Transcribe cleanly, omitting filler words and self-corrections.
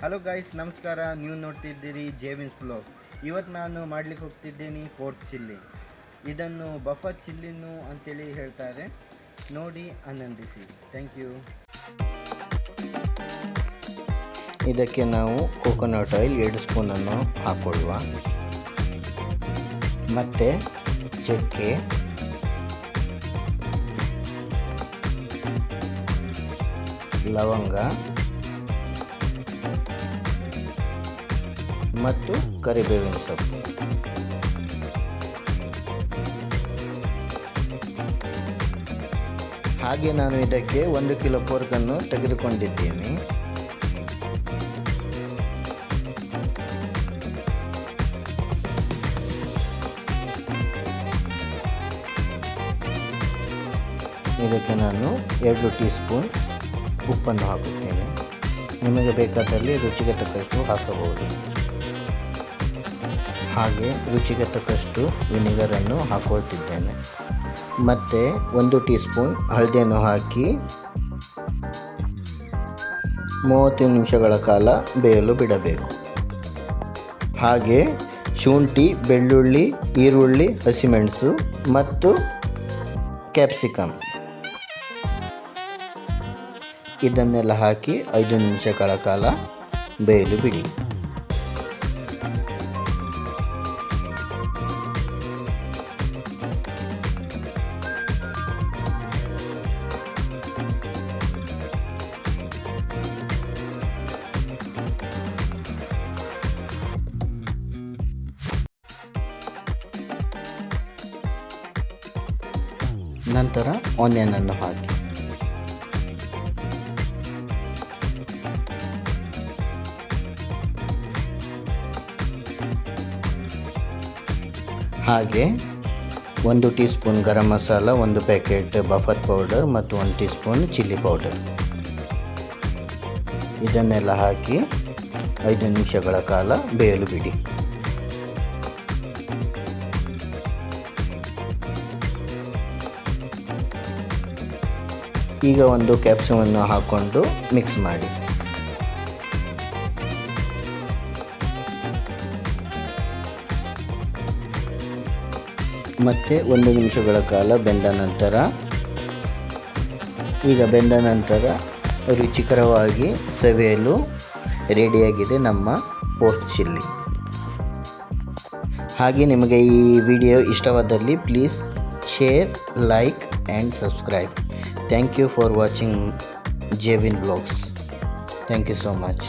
Hello guys, ನಮಸ್ಕಾರ. ನೀವು ನೋಡ್ತಿದ್ದೀರಿ ಜೇವಿನ್ಸ್ blog. ಇವತ್ತು ನಾನು ಮಾಡಲಿಕ್ಕೆ ಹೋಗ್ತಿದ್ದೀನಿ ಪೋರ್ಕ್ ಚಿಲ್ಲಿ. ಇದನ್ನು ಬಫರ್ ಚಿಲ್ಲಿನು ಅಂತೇಳಿ ಹೇಳ್ತಾರೆ. ನೋಡಿ ಆನಂದಿಸಿ. Thank you. ಇದಕ್ಕೆ ನಾವು ಕೋಕೋನಟ್ ಆಯಿಲ್ 2 ಸ್ಪೂನನ್ನು ಹಾಕೊಳ್ಳುವ. ಮತ್ತು ಚಕ್ಕೆ, ಲವಂಗ ಮತ್ತು ಕರಿಬೇವಿನ ಸೊಪ್ಪು. ಹಾಗೆ ನಾನು ಇದಕ್ಕೆ 1 ಕಿಲೋ ಪೋರ್ಕನ್ನು ತೆಗೆದುಕೊಂಡಿದ್ದೇನೆ. ಇದಕ್ಕೆ ನಾನು 2 ಟೀ ಸ್ಪೂನ್ ಉಪ್ಪನ್ನು ಹಾಕುತ್ತೇನೆ. ನಿಮಗೆ ಬೇಕಾದಲ್ಲಿ ರುಚಿಗೆ ತಕ್ಕಷ್ಟು ಹಾಕಬಹುದು. ಹಾಗೆ ರುಚಿಗೆ ತಕ್ಕಷ್ಟು ವಿನಿಗರನ್ನು ಹಾಕೊಳ್ತಿದ್ದೇನೆ. ಮತ್ತು 1 ಟೀ ಸ್ಪೂನ್ ಹಳದಿಯನ್ನು ಹಾಕಿ 30 ನಿಮಿಷಗಳ ಕಾಲ ಬೇಯಲು ಬಿಡಬೇಕು. ಹಾಗೆ ಶುಂಠಿ, ಬೆಳ್ಳುಳ್ಳಿ, ಈರುಳ್ಳಿ, ಹಸಿಮೆಣಸು ಮತ್ತು ಕ್ಯಾಪ್ಸಿಕಮ್ ಇದನ್ನೆಲ್ಲ ಹಾಕಿ 5 ನಿಮಿಷಗಳ ಕಾಲ ಬೇಯಲು ಬಿಡಿ. ನಂತರ ಆನಿಯನನ್ನು ಹಾಕಿ ಹಾಗೆ 1 tea spoon garam masala, 1 packet buffer powder ಮತ್ತು 1 ಟೀ ಸ್ಪೂನ್ ಚಿಲ್ಲಿ ಪೌಡರ್ ಇದನ್ನೆಲ್ಲ ಹಾಕಿ 5 ನಿಮಿಷಗಳ ಕಾಲ ಬೇಯಲು ಬಿಡಿ. ಈಗ ಒಂದು ಕ್ಯಾಪ್ಸಿಕಮನ್ನು ಹಾಕ್ಕೊಂಡು ಮಿಕ್ಸ್ ಮಾಡಿ. ಮತ್ತು 1 ನಿಮಿಷಗಳ ಕಾಲ ಬೆಂದ ನಂತರ ರುಚಿಕರವಾಗಿ ಸವಿಯಲು ರೆಡಿಯಾಗಿದೆ ನಮ್ಮ ಪೋರ್ಕ್ ಚಿಲ್ಲಿ. ಹಾಗೆ ನಿಮಗೆ ಈ ವಿಡಿಯೋ ಇಷ್ಟವಾದಲ್ಲಿ please share, like and subscribe. Thank you for watching Javin Vlogs. Thank you so much.